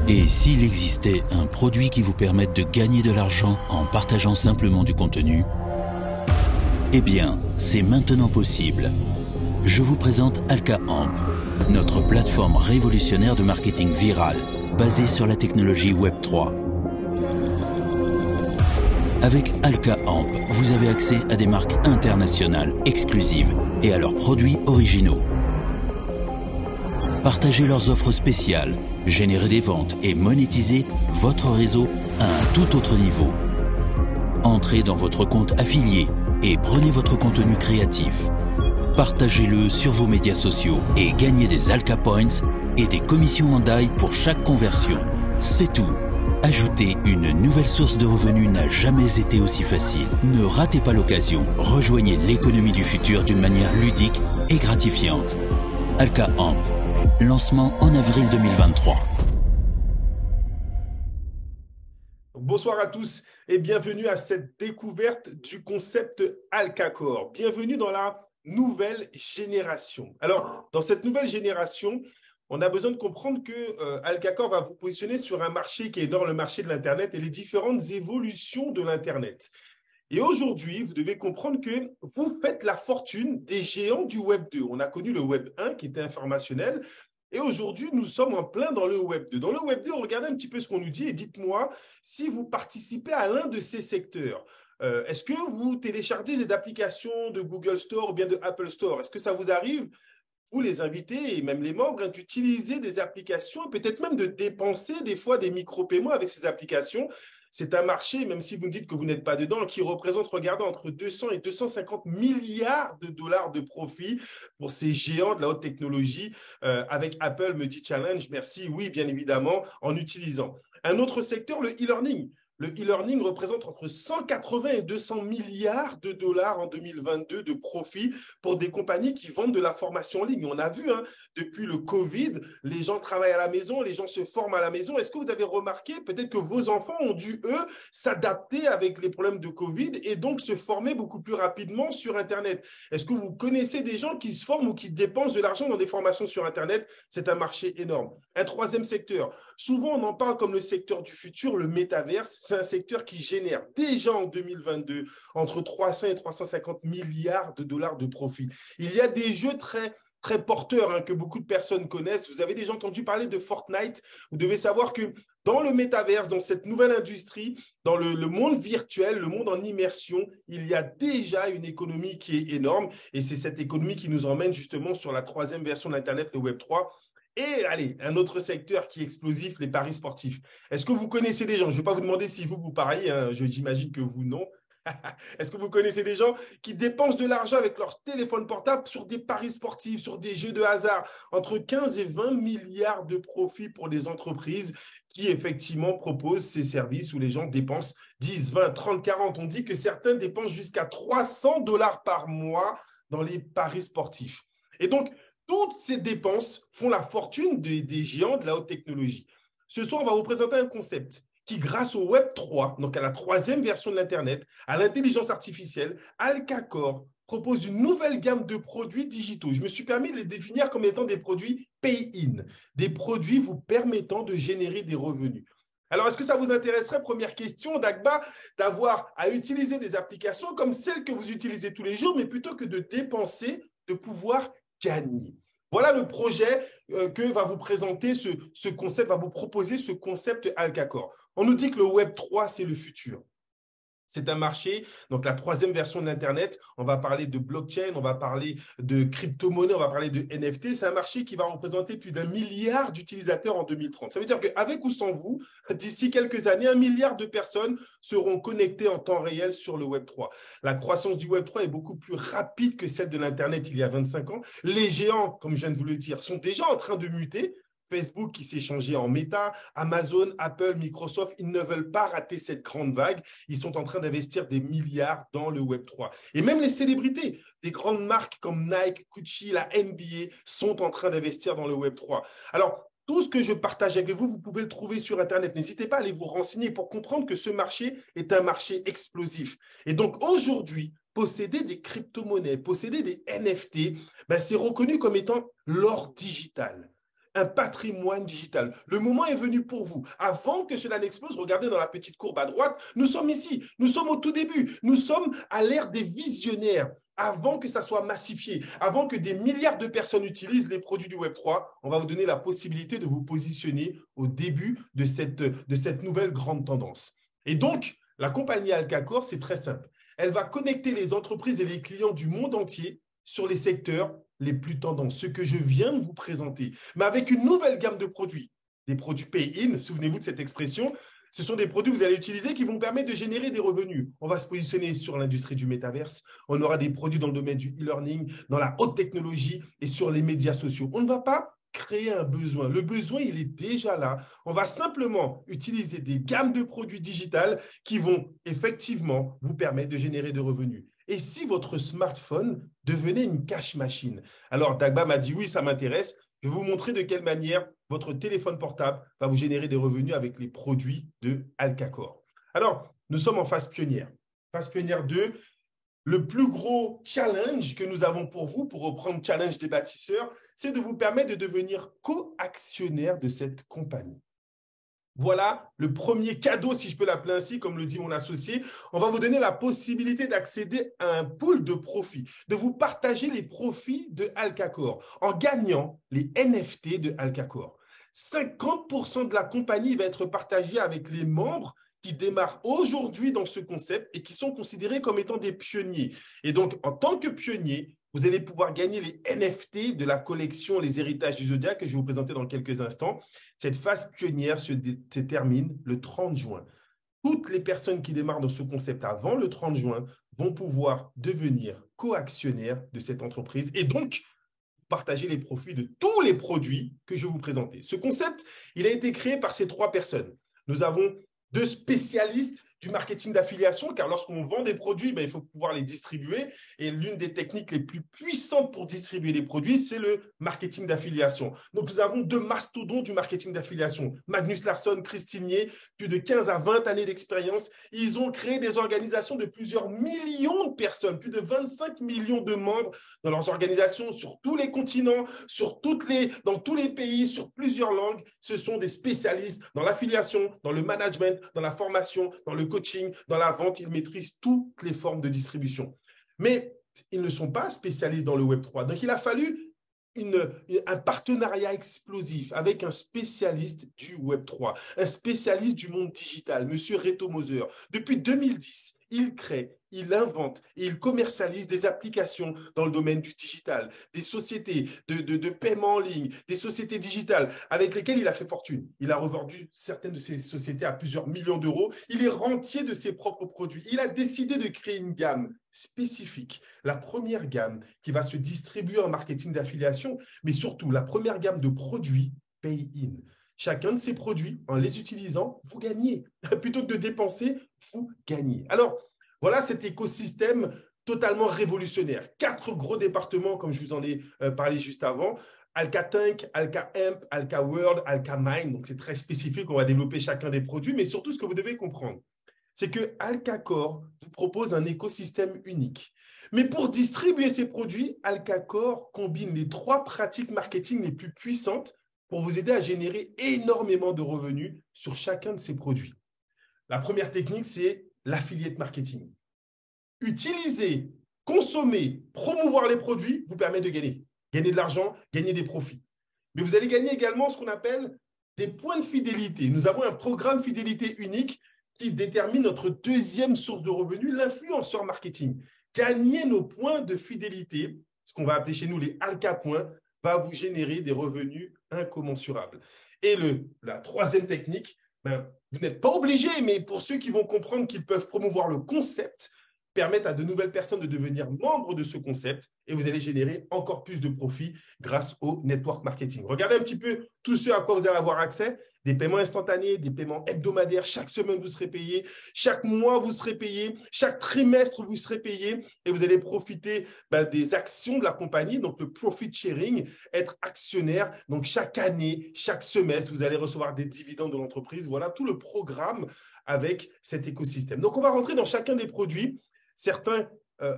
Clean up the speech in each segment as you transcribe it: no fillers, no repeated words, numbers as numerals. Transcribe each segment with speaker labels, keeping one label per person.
Speaker 1: Et s'il existait un produit qui vous permette de gagner de l'argent en partageant simplement du contenu? Eh bien, c'est maintenant possible. Je vous présente AlkaAmp, notre plateforme révolutionnaire de marketing viral, basée sur la technologie Web3. Avec AlkaAmp, vous avez accès à des marques internationales exclusives et à leurs produits originaux. Partagez leurs offres spéciales, générez des ventes et monétisez votre réseau à un tout autre niveau. Entrez dans votre compte affilié et prenez votre contenu créatif. Partagez-le sur vos médias sociaux et gagnez des Alka Points et des commissions en DAI pour chaque conversion. C'est tout. Ajouter une nouvelle source de revenus n'a jamais été aussi facile. Ne ratez pas l'occasion. Rejoignez l'économie du futur d'une manière ludique et gratifiante. AlkaAmp. Lancement en avril 2023.
Speaker 2: Bonsoir à tous et bienvenue à cette découverte du concept AlkaCore. Bienvenue dans la nouvelle génération. Alors, dans cette nouvelle génération, on a besoin de comprendre que AlkaCore va vous positionner sur un marché qui est dans le marché de l'Internet et les différentes évolutions de l'Internet. Et aujourd'hui, vous devez comprendre que vous faites la fortune des géants du Web 2. On a connu le Web 1 qui était informationnel et aujourd'hui, nous sommes en plein dans le Web 2. Dans le Web 2, regardez un petit peu ce qu'on nous dit et dites-moi si vous participez à l'un de ces secteurs. Est-ce que vous téléchargez des applications de Google Store ou bien de Apple Store? Est-ce que ça vous arrive, vous les invités et même les membres, d'utiliser des applications, peut-être même de dépenser des fois des micro-paiements avec ces applications? C'est un marché, même si vous me dites que vous n'êtes pas dedans, qui représente, regardez, entre 200 et 250 milliards de dollars de profit pour ces géants de la haute technologie. Avec Apple, me dit Challenge, merci, oui, bien évidemment, en utilisant. Un autre secteur, le e-learning. Le e-learning représente entre 180 et 200 milliards de dollars en 2022 de profit pour des compagnies qui vendent de la formation en ligne. On a vu, depuis le Covid, les gens travaillent à la maison, les gens se forment à la maison. Est-ce que vous avez remarqué, peut-être que vos enfants ont dû, eux, s'adapter avec les problèmes de Covid et donc se former beaucoup plus rapidement sur Internet? Est-ce que vous connaissez des gens qui se forment ou qui dépensent de l'argent dans des formations sur Internet? C'est un marché énorme. Un troisième secteur, souvent on en parle comme le secteur du futur, le métaverse. C'est un secteur qui génère déjà en 2022 entre 300 et 350 milliards de dollars de profit. Il y a des jeux très porteurs que beaucoup de personnes connaissent. Vous avez déjà entendu parler de Fortnite. Vous devez savoir que dans le métaverse, dans cette nouvelle industrie, dans le monde virtuel, le monde en immersion, il y a déjà une économie qui est énorme. Et c'est cette économie qui nous emmène justement sur la troisième version de l'Internet, le Web 3. Et allez, un autre secteur qui est explosif, les paris sportifs. Est-ce que vous connaissez des gens? Je ne vais pas vous demander si vous pariez, j'imagine que vous, non. Est-ce que vous connaissez des gens qui dépensent de l'argent avec leur téléphone portable sur des paris sportifs, sur des jeux de hasard, entre 15 et 20 milliards de profits pour des entreprises qui effectivement proposent ces services où les gens dépensent 10, 20, 30, 40. On dit que certains dépensent jusqu'à 300 dollars par mois dans les paris sportifs. Et donc, toutes ces dépenses font la fortune des géants de la haute technologie. Ce soir, on va vous présenter un concept qui, grâce au Web 3, donc à la troisième version de l'Internet, à l'intelligence artificielle, AlkaCore propose une nouvelle gamme de produits digitaux. Je me suis permis de les définir comme étant des produits pay-in, des produits vous permettant de générer des revenus. Alors, est-ce que ça vous intéresserait, première question, Dagba, d'avoir à utiliser des applications comme celles que vous utilisez tous les jours, mais plutôt que de dépenser, de pouvoir gagner? Voilà le projet que va vous présenter ce concept, va vous proposer ce concept AlkaCore. On nous dit que le Web 3, c'est le futur. C'est un marché, donc la troisième version de l'Internet, on va parler de blockchain, on va parler de crypto-monnaie, on va parler de NFT. C'est un marché qui va représenter plus d'1 milliard d'utilisateurs en 2030. Ça veut dire qu'avec ou sans vous, d'ici quelques années, 1 milliard de personnes seront connectées en temps réel sur le Web 3. La croissance du Web 3 est beaucoup plus rapide que celle de l'Internet il y a 25 ans. Les géants, comme je viens de vous le dire, sont déjà en train de muter. Facebook qui s'est changé en Meta, Amazon, Apple, Microsoft, ils ne veulent pas rater cette grande vague. Ils sont en train d'investir des milliards dans le Web 3. Et même les célébrités, des grandes marques comme Nike, Gucci, la NBA sont en train d'investir dans le Web 3. Alors, tout ce que je partage avec vous, vous pouvez le trouver sur Internet. N'hésitez pas à aller vous renseigner pour comprendre que ce marché est un marché explosif. Et donc, aujourd'hui, posséder des crypto-monnaies, posséder des NFT, c'est reconnu comme étant l'or digital. un patrimoine digital. Le moment est venu pour vous. Avant que cela n'explose, regardez dans la petite courbe à droite, nous sommes ici, nous sommes au tout début, nous sommes à l'ère des visionnaires. Avant que ça soit massifié, avant que des milliards de personnes utilisent les produits du Web3, on va vous donner la possibilité de vous positionner au début de cette nouvelle grande tendance. Et donc, la compagnie Alcacor, c'est très simple. Elle va connecter les entreprises et les clients du monde entier sur les secteurs les plus tendance, ce que je viens de vous présenter, mais avec une nouvelle gamme de produits, des produits pay-in, souvenez-vous de cette expression, ce sont des produits que vous allez utiliser qui vont permettre de générer des revenus. On va se positionner sur l'industrie du métaverse, on aura des produits dans le domaine du e-learning, dans la haute technologie et sur les médias sociaux. On ne va pas créer un besoin. Le besoin, il est déjà là. On va simplement utiliser des gammes de produits digitales qui vont effectivement vous permettre de générer des revenus. Et si votre smartphone devenait une cash machine? Alors, Dagba m'a dit oui, ça m'intéresse. Je vais vous montrer de quelle manière votre téléphone portable va vous générer des revenus avec les produits de Alcacor. Alors, nous sommes en phase pionnière. Phase pionnière 2, le plus gros challenge que nous avons pour vous, pour reprendre challenge des bâtisseurs, c'est de vous permettre de devenir co-actionnaire de cette compagnie. Voilà le premier cadeau, si je peux l'appeler ainsi, comme le dit mon associé. On va vous donner la possibilité d'accéder à un pool de profits, de vous partager les profits de Alcacor en gagnant les NFT de Alcacor. 50% de la compagnie va être partagée avec les membres qui démarrent aujourd'hui dans ce concept et qui sont considérés comme étant des pionniers. Et donc, en tant que pionnier, vous allez pouvoir gagner les NFT de la collection Les Héritages du Zodiaque que je vais vous présenter dans quelques instants. Cette phase pionnière se termine le 30 juin. Toutes les personnes qui démarrent dans ce concept avant le 30 juin vont pouvoir devenir co-actionnaires de cette entreprise et donc partager les profits de tous les produits que je vais vous présenter. Ce concept, il a été créé par ces 3 personnes. Nous avons 2 spécialistes du marketing d'affiliation, car lorsqu'on vend des produits, il faut pouvoir les distribuer. Et l'une des techniques les plus puissantes pour distribuer les produits, c'est le marketing d'affiliation. Donc, nous avons 2 mastodontes du marketing d'affiliation. Magnus Larsson, Christine Nier, plus de 15 à 20 années d'expérience. Ils ont créé des organisations de plusieurs millions de personnes, plus de 25 millions de membres dans leurs organisations sur tous les continents, dans tous les pays, sur plusieurs langues. Ce sont des spécialistes dans l'affiliation, dans le management, dans la formation, dans le coaching, dans la vente, ils maîtrisent toutes les formes de distribution. Mais ils ne sont pas spécialistes dans le Web3. Donc, il a fallu un partenariat explosif avec un spécialiste du Web3, un spécialiste du monde digital, M. Reto Moser. Depuis 2010, il crée, il invente et il commercialise des applications dans le domaine du digital, des sociétés de paiement en ligne, des sociétés digitales avec lesquelles il a fait fortune. Il a revendu certaines de ces sociétés à plusieurs millions d'euros. Il est rentier de ses propres produits. Il a décidé de créer une gamme spécifique, la première gamme qui va se distribuer en marketing d'affiliation, mais surtout la première gamme de produits pay-in. Chacun de ces produits, en les utilisant, vous gagnez. Plutôt que de dépenser, vous gagnez. Alors, voilà cet écosystème totalement révolutionnaire. 4 gros départements, comme je vous en ai parlé juste avant. AlcaTank, AlcaAmp, AlcaWorld, AlcaMine. Donc, c'est très spécifique. On va développer chacun des produits. Mais surtout, ce que vous devez comprendre, c'est que Alcacor vous propose un écosystème unique. Mais pour distribuer ces produits, Alcacor combine les 3 pratiques marketing les plus puissantes pour vous aider à générer énormément de revenus sur chacun de ces produits. La première technique, c'est l'affiliate marketing. Utiliser, consommer, promouvoir les produits vous permet de gagner. Gagner de l'argent, gagner des profits. Mais vous allez gagner également ce qu'on appelle des points de fidélité. Nous avons un programme fidélité unique qui détermine notre deuxième source de revenus, l'influenceur marketing. Gagner nos points de fidélité, ce qu'on va appeler chez nous les Alca points, va vous générer des revenus incommensurables. Et la troisième technique, vous n'êtes pas obligé, mais pour ceux qui vont comprendre qu'ils peuvent promouvoir le concept, permettre à de nouvelles personnes de devenir membres de ce concept et vous allez générer encore plus de profits grâce au network marketing. Regardez un petit peu tout ce à quoi vous allez avoir accès. Des paiements instantanés, des paiements hebdomadaires. Chaque semaine, vous serez payé. Chaque mois, vous serez payé. Chaque trimestre, vous serez payé. Et vous allez profiter des actions de la compagnie, donc le profit sharing, être actionnaire. Donc, chaque année, chaque semestre, vous allez recevoir des dividendes de l'entreprise. Voilà tout le programme avec cet écosystème. Donc, on va rentrer dans chacun des produits. Certains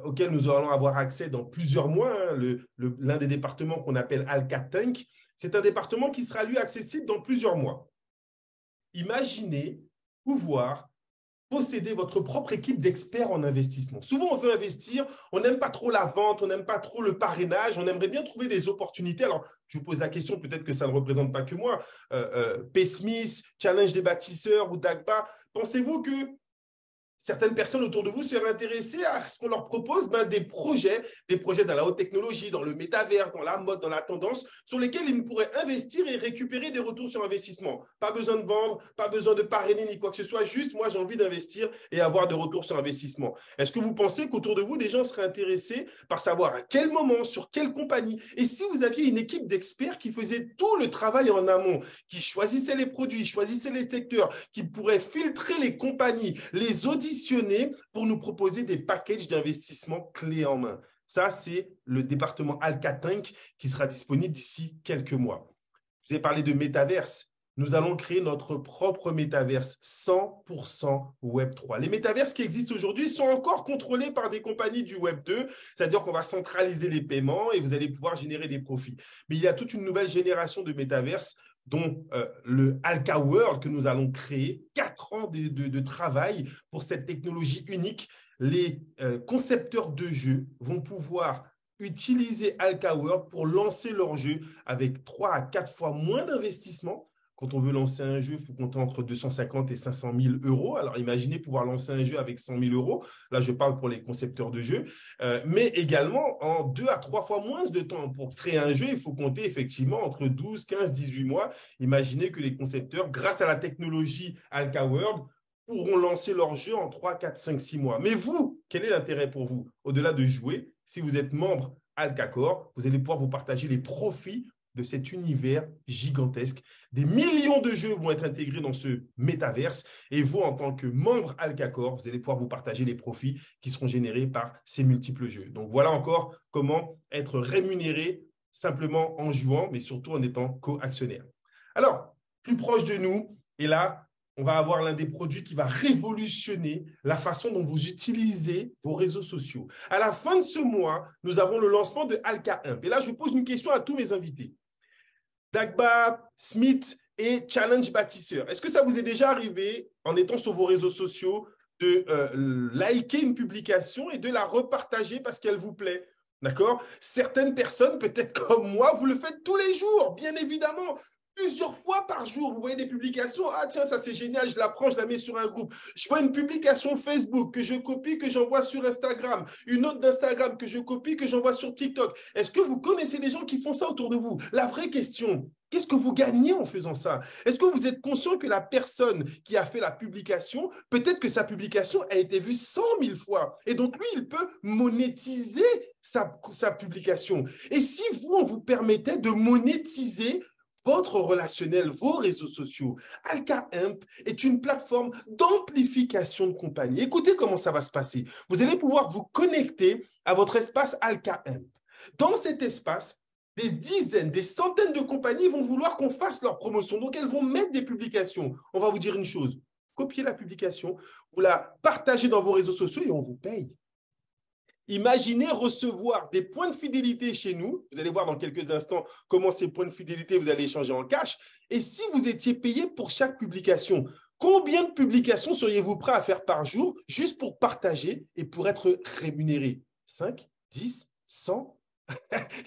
Speaker 2: auquel nous allons avoir accès dans plusieurs mois, hein, l'un des départements qu'on appelle Alka Tank, c'est un département qui sera, lui, accessible dans plusieurs mois. Imaginez pouvoir posséder votre propre équipe d'experts en investissement. Souvent, on veut investir, on n'aime pas trop la vente, on n'aime pas trop le parrainage, on aimerait bien trouver des opportunités. Alors, je vous pose la question, peut-être que ça ne représente pas que moi, Paysmith, Challenge des bâtisseurs ou Dagba, pensez-vous que certaines personnes autour de vous seraient intéressées à ce qu'on leur propose des projets dans la haute technologie, dans le métavers, dans la mode, dans la tendance, sur lesquels ils pourraient investir et récupérer des retours sur investissement. Pas besoin de vendre, pas besoin de parrainer ni quoi que ce soit, juste moi j'ai envie d'investir et avoir de retours sur investissement. Est-ce que vous pensez qu'autour de vous, des gens seraient intéressés par savoir à quel moment, sur quelle compagnie, et si vous aviez une équipe d'experts qui faisait tout le travail en amont, qui choisissait les produits, choisissait les secteurs, qui pourrait filtrer les compagnies, les auditionner pour nous proposer des packages d'investissement clés en main. Ça, c'est le département Alka Tank qui sera disponible d'ici quelques mois. Je vous ai parlé de métaverse. Nous allons créer notre propre métaverse 100% Web3. Les métaverses qui existent aujourd'hui sont encore contrôlés par des compagnies du Web2, c'est-à-dire qu'on va centraliser les paiements et vous allez pouvoir générer des profits. Mais il y a toute une nouvelle génération de métaverses dont le Alka World que nous allons créer, 4 ans de travail pour cette technologie unique. Les concepteurs de jeux vont pouvoir utiliser Alka World pour lancer leur jeu avec 3 à 4 fois moins d'investissement. Quand on veut lancer un jeu, il faut compter entre 250 et 500 000 euros. Alors, imaginez pouvoir lancer un jeu avec 100 000 euros. Là, je parle pour les concepteurs de jeux. Mais également, en 2 à 3 fois moins de temps. Pour créer un jeu, il faut compter effectivement entre 12, 15, 18 mois. Imaginez que les concepteurs, grâce à la technologie Alka World, pourront lancer leur jeu en 3, 4, 5, 6 mois. Mais vous, quel est l'intérêt pour vous? Au-delà de jouer, si vous êtes membre Alkacor, vous allez pouvoir vous partager les profits de cet univers gigantesque. Des millions de jeux vont être intégrés dans ce métaverse et vous, en tant que membre Alkacor, vous allez pouvoir vous partager les profits qui seront générés par ces multiples jeux. Donc, voilà encore comment être rémunéré simplement en jouant, mais surtout en étant co-actionnaire. Alors, plus proche de nous, et là, on va avoir l'un des produits qui va révolutionner la façon dont vous utilisez vos réseaux sociaux. À la fin de ce mois, nous avons le lancement de Alka Imp. Et là, je pose une question à tous mes invités. Dagba, Smith et Challenge Bâtisseur. Est-ce que ça vous est déjà arrivé, en étant sur vos réseaux sociaux, de liker une publication et de la repartager parce qu'elle vous plaît? D'accord? Certaines personnes, peut-être comme moi, vous le faites tous les jours, bien évidemment. Plusieurs fois par jour, vous voyez des publications. Ah tiens, ça c'est génial, je la prends, je la mets sur un groupe. Je vois une publication Facebook que je copie, que j'envoie sur Instagram. Une autre d'Instagram que je copie, que j'envoie sur TikTok. Est-ce que vous connaissez des gens qui font ça autour de vous? La vraie question, qu'est-ce que vous gagnez en faisant ça? Est-ce que vous êtes conscient que la personne qui a fait la publication, peut-être que sa publication a été vue 100 000 fois. Et donc lui, il peut monétiser sa publication. Et si vous, on vous permettait de monétiser votre relationnel, vos réseaux sociaux, Alka Imp est une plateforme d'amplification de compagnie. Écoutez comment ça va se passer. Vous allez pouvoir vous connecter à votre espace Alka Imp. Dans cet espace, des dizaines, des centaines de compagnies vont vouloir qu'on fasse leur promotion. Donc, elles vont mettre des publications. On va vous dire une chose. Copiez la publication, vous la partagez dans vos réseaux sociaux et on vous paye. Imaginez recevoir des points de fidélité chez nous. Vous allez voir dans quelques instants comment ces points de fidélité, vous allez échanger en cash. Et si vous étiez payé pour chaque publication, combien de publications seriez-vous prêt à faire par jour juste pour partager et pour être rémunéré? 5, 10, 100?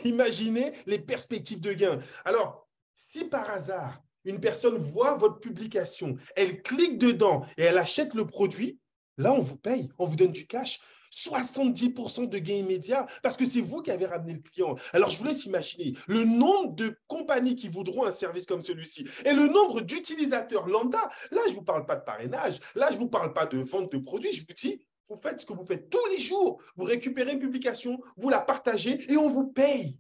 Speaker 2: Imaginez les perspectives de gain. Alors, si par hasard, une personne voit votre publication, elle clique dedans et elle achète le produit, là, on vous paye, on vous donne du cash. 70% de gain immédiat parce que c'est vous qui avez ramené le client. Alors, je vous laisse imaginer le nombre de compagnies qui voudront un service comme celui-ci et le nombre d'utilisateurs lambda. Là, je ne vous parle pas de parrainage. Là, je ne vous parle pas de vente de produits. Je vous dis, vous faites ce que vous faites tous les jours. Vous récupérez une publication, vous la partagez et on vous paye.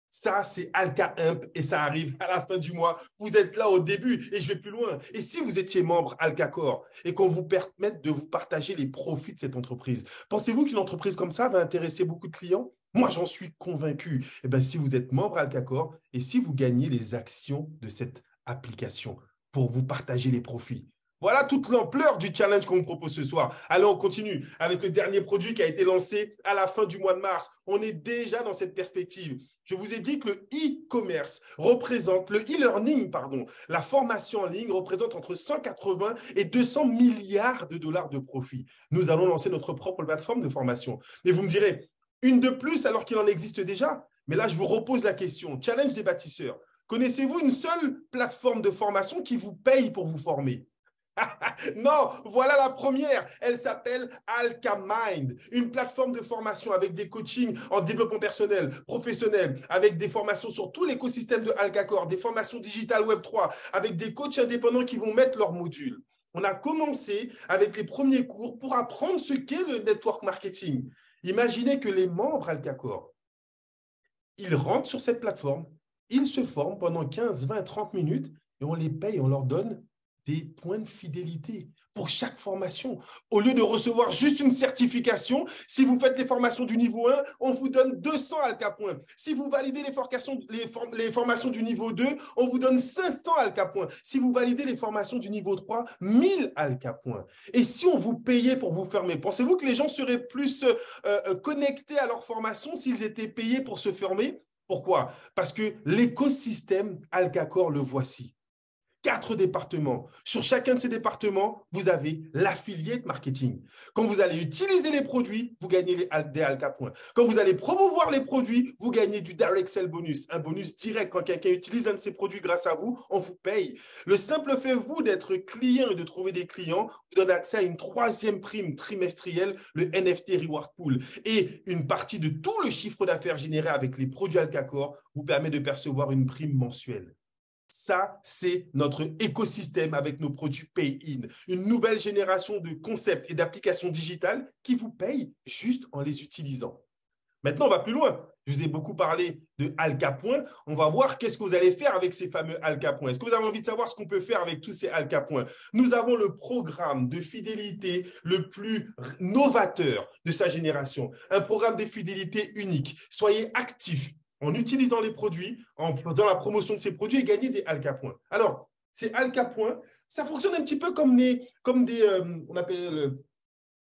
Speaker 2: Ça, c'est Alka Imp et ça arrive à la fin du mois. Vous êtes là au début et je vais plus loin. Et si vous étiez membre Alkacor et qu'on vous permette de vous partager les profits de cette entreprise, pensez-vous qu'une entreprise comme ça va intéresser beaucoup de clients? Moi, j'en suis convaincu. Eh bien, si vous êtes membre Alkacor et si vous gagnez les actions de cette application pour vous partager les profits, Voilà toute l'ampleur du challenge qu'on vous propose ce soir. Allez, on continue avec le dernier produit qui a été lancé à la fin du mois de mars. On est déjà dans cette perspective. Je vous ai dit que le e-commerce représente, le e-learning, pardon, la formation en ligne représente entre 180 et 200 milliards de dollars de profit. Nous allons lancer notre propre plateforme de formation. Mais vous me direz, une de plus alors qu'il en existe déjà? Mais là, je vous repose la question. Challenge des bâtisseurs. Connaissez-vous une seule plateforme de formation qui vous paye pour vous former? Non, voilà la première. Elle s'appelle Alchamind, une plateforme de formation avec des coachings en développement personnel, professionnel, avec des formations sur tout l'écosystème de Alcacore, des formations digitales Web3, avec des coachs indépendants qui vont mettre leurs modules. On a commencé avec les premiers cours pour apprendre ce qu'est le network marketing. Imaginez que les membres Alcacore, ils rentrent sur cette plateforme, ils se forment pendant 15, 20, 30 minutes et on les paye, on leur donne des points de fidélité pour chaque formation. Au lieu de recevoir juste une certification, si vous faites les formations du niveau 1, on vous donne 200 Alka points. Si vous validez les formations du niveau 2, on vous donne 500 Alka points. Si vous validez les formations du niveau 3, 1000 Alka points. Et si on vous payait pour vous former, pensez-vous que les gens seraient plus connectés à leur formation s'ils étaient payés pour se former? Pourquoi? Parce que l'écosystème Alcacore, le voici. 4 départements. Sur chacun de ces départements, vous avez l'affiliate marketing. Quand vous allez utiliser les produits, vous gagnez des Alka points. Quand vous allez promouvoir les produits, vous gagnez du direct sell bonus, un bonus direct. Quand quelqu'un utilise un de ces produits grâce à vous, on vous paye. Le simple fait, vous, d'être client et de trouver des clients, vous donne accès à une 3e prime trimestrielle, le NFT Reward Pool. Et une partie de tout le chiffre d'affaires généré avec les produits Alcacore vous permet de percevoir une prime mensuelle. Ça, c'est notre écosystème avec nos produits Pay-in. Une nouvelle génération de concepts et d'applications digitales qui vous payent juste en les utilisant. Maintenant, on va plus loin. Je vous ai beaucoup parlé de Alka Points. On va voir qu'est-ce que vous allez faire avec ces fameux Alka Points. Est-ce que vous avez envie de savoir ce qu'on peut faire avec tous ces Alka Points? Nous avons le programme de fidélité le plus novateur de sa génération. Un programme de fidélité unique. Soyez actifs en utilisant les produits, en faisant la promotion de ces produits et gagner des Alka Points. Alors, ces Alka Points, ça fonctionne un petit peu comme des on appelle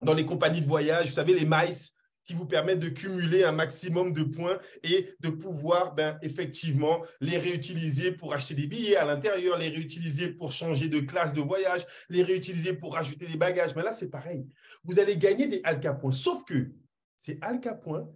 Speaker 2: dans les compagnies de voyage, vous savez, les miles qui vous permettent de cumuler un maximum de points et de pouvoir effectivement les réutiliser pour acheter des billets à l'intérieur, les réutiliser pour changer de classe de voyage, les réutiliser pour rajouter des bagages. Mais là, c'est pareil. Vous allez gagner des Alka Points, sauf que ces Alka Points,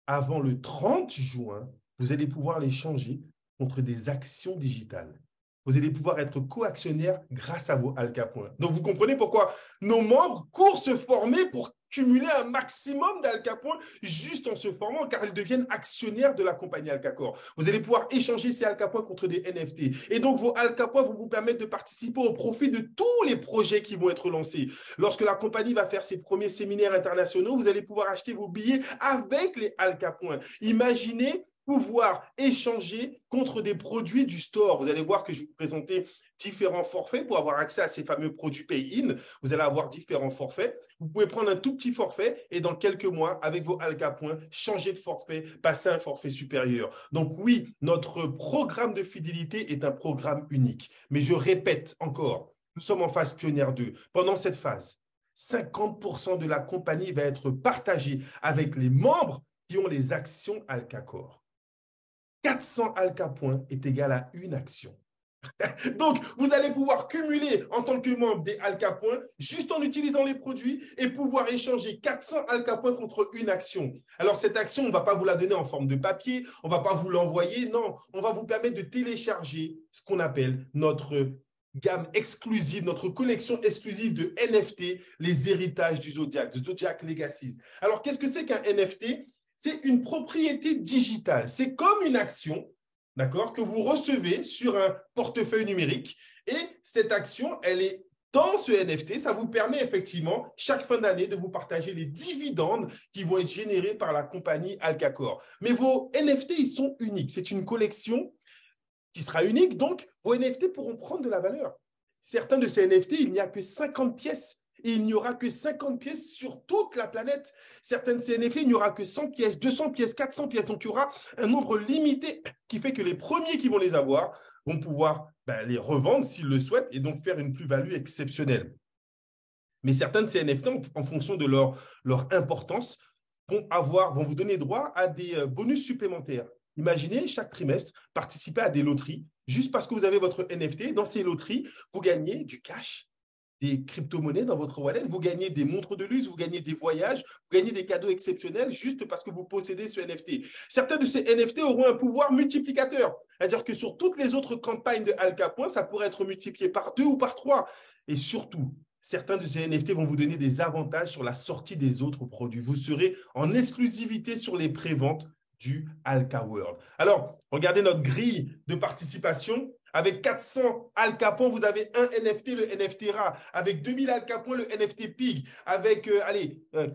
Speaker 2: avant le 30 juin, vous allez pouvoir les changer contre des actions digitales. Vous allez pouvoir être co-actionnaire grâce à vos Alka Points. Donc, vous comprenez pourquoi nos membres courent se former pour cumuler un maximum d'Alka Points juste en se formant, car ils deviennent actionnaires de la compagnie Alcacore. Vous allez pouvoir échanger ces Alka Points contre des NFT. Et donc, vos Alka Points vont vous permettre de participer au profit de tous les projets qui vont être lancés. Lorsque la compagnie va faire ses premiers séminaires internationaux, vous allez pouvoir acheter vos billets avec les Alka Points. Imaginez pouvoir échanger contre des produits du store. Vous allez voir que je vais vous présenter différents forfaits pour avoir accès à ces fameux produits Pay-in. Vous allez avoir différents forfaits. Vous pouvez prendre un tout petit forfait et dans quelques mois, avec vos Alka Points, changer de forfait, passer à un forfait supérieur. Donc oui, notre programme de fidélité est un programme unique. Mais je répète encore, nous sommes en phase pionnière 2. Pendant cette phase, 50% de la compagnie va être partagée avec les membres qui ont les actions Alcacore. 400 Alka Points est égal à une action. Donc, vous allez pouvoir cumuler en tant que membre des Alka Points juste en utilisant les produits et pouvoir échanger 400 Alka Points contre une action. Alors, cette action, on ne va pas vous la donner en forme de papier, on ne va pas vous l'envoyer, non. On va vous permettre de télécharger ce qu'on appelle notre gamme exclusive, notre collection exclusive de NFT, les héritages du Zodiac, de Zodiac Legacies. Alors, qu'est-ce que c'est qu'un NFT? C'est une propriété digitale. C'est comme une action, d'accord, que vous recevez sur un portefeuille numérique. Et cette action, elle est dans ce NFT. Ça vous permet effectivement, chaque fin d'année, de vous partager les dividendes qui vont être générés par la compagnie Alcacore. Mais vos NFT, ils sont uniques. C'est une collection qui sera unique. Donc, vos NFT pourront prendre de la valeur. Certains de ces NFT, il n'y a que 50 pièces. Et il n'y aura que 50 pièces sur toute la planète. Certaines CNF, il n'y aura que 100 pièces, 200 pièces, 400 pièces. Donc, il y aura un nombre limité qui fait que les premiers qui vont les avoir vont pouvoir les revendre s'ils le souhaitent et donc faire une plus-value exceptionnelle. Mais certains de ces NFT, en fonction de leur importance, vont vous donner droit à des bonus supplémentaires. Imaginez chaque trimestre participer à des loteries juste parce que vous avez votre NFT. Dans ces loteries, vous gagnez du cash, des crypto-monnaies dans votre wallet, vous gagnez des montres de luxe, vous gagnez des voyages, vous gagnez des cadeaux exceptionnels juste parce que vous possédez ce NFT. Certains de ces NFT auront un pouvoir multiplicateur. C'est-à-dire que sur toutes les autres campagnes de Al Capone, ça pourrait être multiplié par 2 ou par 3. Et surtout, certains de ces NFT vont vous donner des avantages sur la sortie des autres produits. Vous serez en exclusivité sur les préventes du Alka World. Alors, regardez notre grille de participation. Avec 400 Al Capone, vous avez un NFT, le NFT Ra. Avec 2000 Al Capone, le NFT Pig. Avec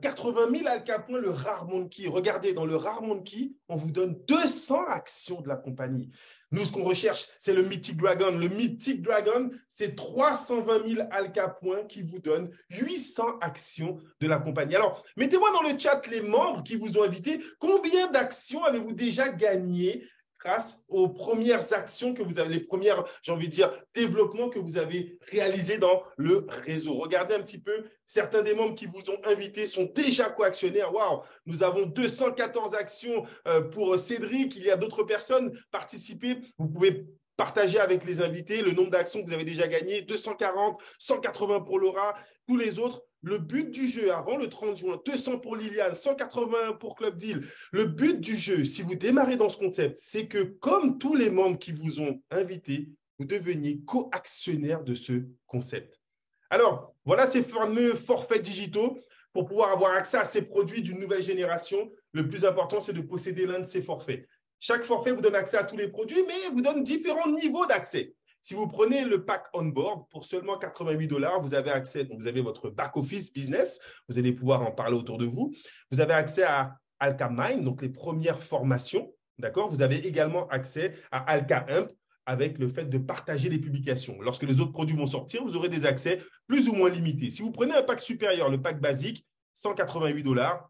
Speaker 2: 80 000 Al Capone, le Rare Monkey. Regardez, dans le Rare Monkey, on vous donne 200 actions de la compagnie. Nous, ce qu'on recherche, c'est le Mythic Dragon. Le Mythic Dragon, c'est 320 000 Al Capone qui vous donne 800 actions de la compagnie. Alors, mettez-moi dans le chat les membres qui vous ont invité. Combien d'actions avez-vous déjà gagné grâce aux premières actions que vous avez, les premières, j'ai envie de dire, développements que vous avez réalisés dans le réseau. Regardez un petit peu, certains des membres qui vous ont invité sont déjà co-actionnaires. Waouh, nous avons 214 actions pour Cédric. Il y a d'autres personnes participées. Vous pouvez partager avec les invités le nombre d'actions que vous avez déjà gagnées, 240, 180 pour Laura, tous les autres. Le but du jeu, avant le 30 juin, 200 pour Liliane, 180 pour Club Deal. Le but du jeu, si vous démarrez dans ce concept, c'est que comme tous les membres qui vous ont invité, vous deveniez co-actionnaire de ce concept. Alors, voilà ces fameux forfaits digitaux. Pour pouvoir avoir accès à ces produits d'une nouvelle génération, le plus important, c'est de posséder l'un de ces forfaits. Chaque forfait vous donne accès à tous les produits, mais vous donne différents niveaux d'accès. Si vous prenez le pack on-board, pour seulement 88 $, vous avez accès, donc vous avez votre back-office business, vous allez pouvoir en parler autour de vous. Vous avez accès à Alka Mind, donc les premières formations, d'accord. Vous avez également accès à Alka Imp avec le fait de partager les publications. Lorsque les autres produits vont sortir, vous aurez des accès plus ou moins limités. Si vous prenez un pack supérieur, le pack basique, 188 $,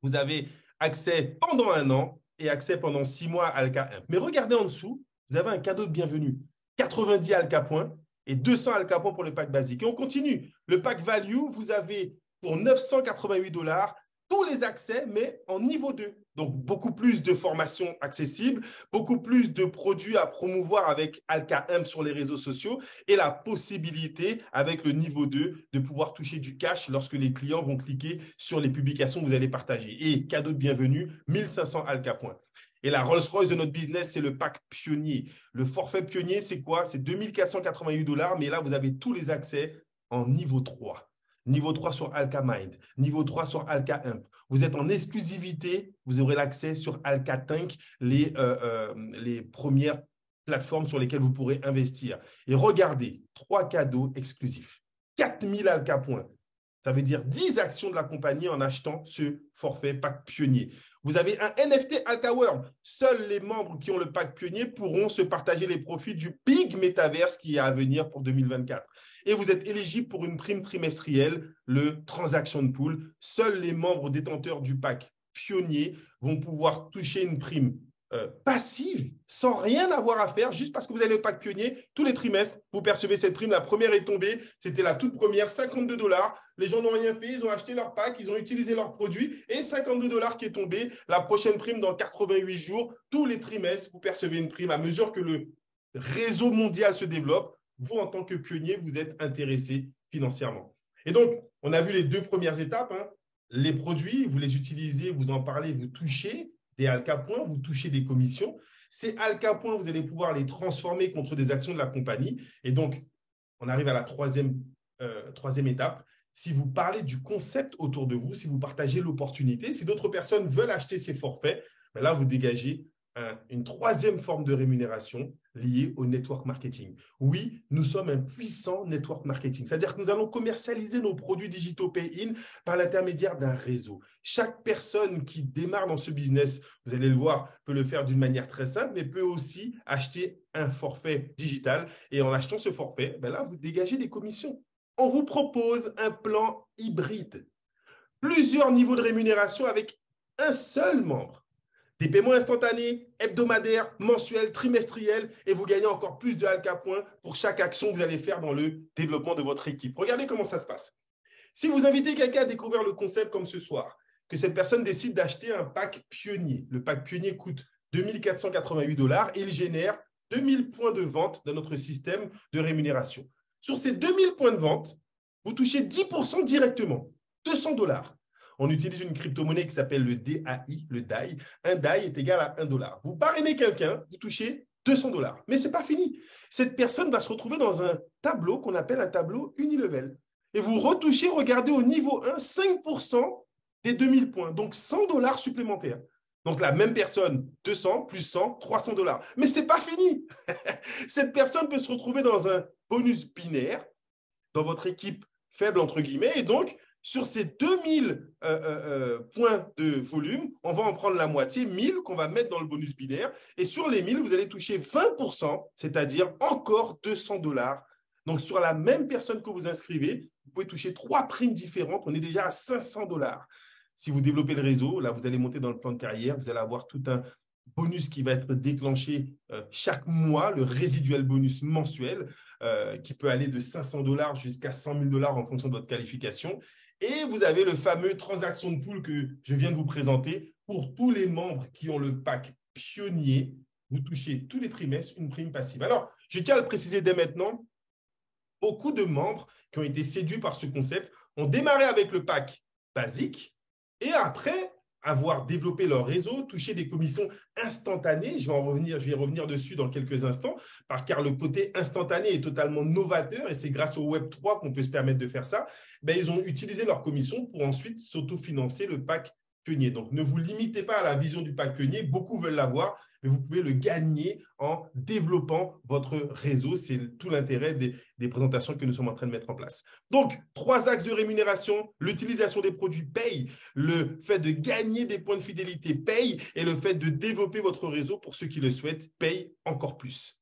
Speaker 2: vous avez accès pendant 1 an et accès pendant 6 mois à Alka Imp. Mais regardez en dessous, vous avez un cadeau de bienvenue. 90 Al Capone et 200 Al Capone pour le pack basique. Et on continue. Le pack value, vous avez pour 988 $ tous les accès, mais en niveau 2. Donc, beaucoup plus de formations accessibles, beaucoup plus de produits à promouvoir avec Alka Imp sur les réseaux sociaux et la possibilité, avec le niveau 2, de pouvoir toucher du cash lorsque les clients vont cliquer sur les publications que vous allez partager. Et cadeau de bienvenue, 1500 Al Capone. Et la Rolls-Royce de notre business, c'est le pack pionnier. Le forfait pionnier, c'est quoi? C'est 2488 $, mais là, vous avez tous les accès en niveau 3. Niveau 3 sur Alka Mind, niveau 3 sur Alka Imp. Vous êtes en exclusivité, vous aurez l'accès sur Alka Tank, les premières plateformes sur lesquelles vous pourrez investir. Et regardez, 3 cadeaux exclusifs. 4000 Alka points. Ça veut dire 10 actions de la compagnie en achetant ce forfait pack pionnier. Vous avez un NFT Alka World. Seuls les membres qui ont le pack pionnier pourront se partager les profits du Big Metaverse qui est à venir pour 2024. Et vous êtes éligible pour une prime trimestrielle, le Transaction Pool. Seuls les membres détenteurs du pack pionnier vont pouvoir toucher une prime passive, sans rien avoir à faire, juste parce que vous avez le pack pionnier. Tous les trimestres, vous percevez cette prime. La première est tombée, c'était la toute première, 52 $. Les gens n'ont rien fait, ils ont acheté leur pack, ils ont utilisé leurs produits et 52 $ qui est tombé. La prochaine prime dans 88 jours, tous les trimestres, vous percevez une prime. À mesure que le réseau mondial se développe, vous, en tant que pionnier, vous êtes intéressé financièrement. Et donc, on a vu les 2 premières étapes. Les produits, vous les utilisez, vous en parlez, vous touchez des Alka points, vous touchez des commissions. Ces Alka points, vous allez pouvoir les transformer contre des actions de la compagnie. Et donc, on arrive à la troisième étape. Si vous parlez du concept autour de vous, si vous partagez l'opportunité, si d'autres personnes veulent acheter ces forfaits, là, vous dégagez une 3e forme de rémunération liée au network marketing. Oui, nous sommes un puissant network marketing. C'est-à-dire que nous allons commercialiser nos produits digitaux pay-in par l'intermédiaire d'un réseau. Chaque personne qui démarre dans ce business, vous allez le voir, peut le faire d'une manière très simple, mais peut aussi acheter un forfait digital. Et en achetant ce forfait, là, vous dégagez des commissions. On vous propose un plan hybride. Plusieurs niveaux de rémunération avec un seul membre. Des paiements instantanés, hebdomadaires, mensuels, trimestriels, et vous gagnez encore plus de Alka Points pour chaque action que vous allez faire dans le développement de votre équipe. Regardez comment ça se passe. Si vous invitez quelqu'un à découvrir le concept comme ce soir, que cette personne décide d'acheter un pack pionnier, le pack pionnier coûte 2 488 $ et il génère 2000 points de vente dans notre système de rémunération. Sur ces 2000 points de vente, vous touchez 10% directement, 200 $. On utilise une crypto-monnaie qui s'appelle le DAI, le DAI. Un DAI est égal à 1 $. Vous parrainez quelqu'un, vous touchez 200 $. Mais ce n'est pas fini. Cette personne va se retrouver dans un tableau qu'on appelle un tableau unilevel. Et vous retouchez, regardez au niveau 1, 5% des 2000 points, donc 100 $ supplémentaires. Donc la même personne, 200 plus 100, 300 $. Mais ce n'est pas fini. Cette personne peut se retrouver dans un bonus binaire, dans votre équipe faible, entre guillemets, et donc, sur ces 2000 points de volume, on va en prendre la moitié, 1000 qu'on va mettre dans le bonus binaire. Et sur les 1000, vous allez toucher 20%, c'est-à-dire encore 200 $. Donc, sur la même personne que vous inscrivez, vous pouvez toucher 3 primes différentes. On est déjà à 500 $. Si vous développez le réseau, là, vous allez monter dans le plan de carrière. Vous allez avoir tout un bonus qui va être déclenché chaque mois, le résiduel bonus mensuel, qui peut aller de 500 $ jusqu'à 100 000 $ en fonction de votre qualification. Et vous avez le fameux transaction de pool que je viens de vous présenter. Pour tous les membres qui ont le pack pionnier, vous touchez tous les trimestres une prime passive. Alors, je tiens à le préciser dès maintenant, beaucoup de membres qui ont été séduits par ce concept ont démarré avec le pack basique et après avoir développé leur réseau, touché des commissions instantanées. Je vais revenir dessus dans quelques instants, car le côté instantané est totalement novateur et c'est grâce au Web3 qu'on peut se permettre de faire ça. Ils ont utilisé leur commission pour ensuite s'autofinancer le pack pionnier. Donc, ne vous limitez pas à la vision du pack pionnier. Beaucoup veulent l'avoir, mais vous pouvez le gagner en développant votre réseau. C'est tout l'intérêt des présentations que nous sommes en train de mettre en place. Donc, 3 axes de rémunération, l'utilisation des produits paye, le fait de gagner des points de fidélité paye et le fait de développer votre réseau pour ceux qui le souhaitent paye encore plus.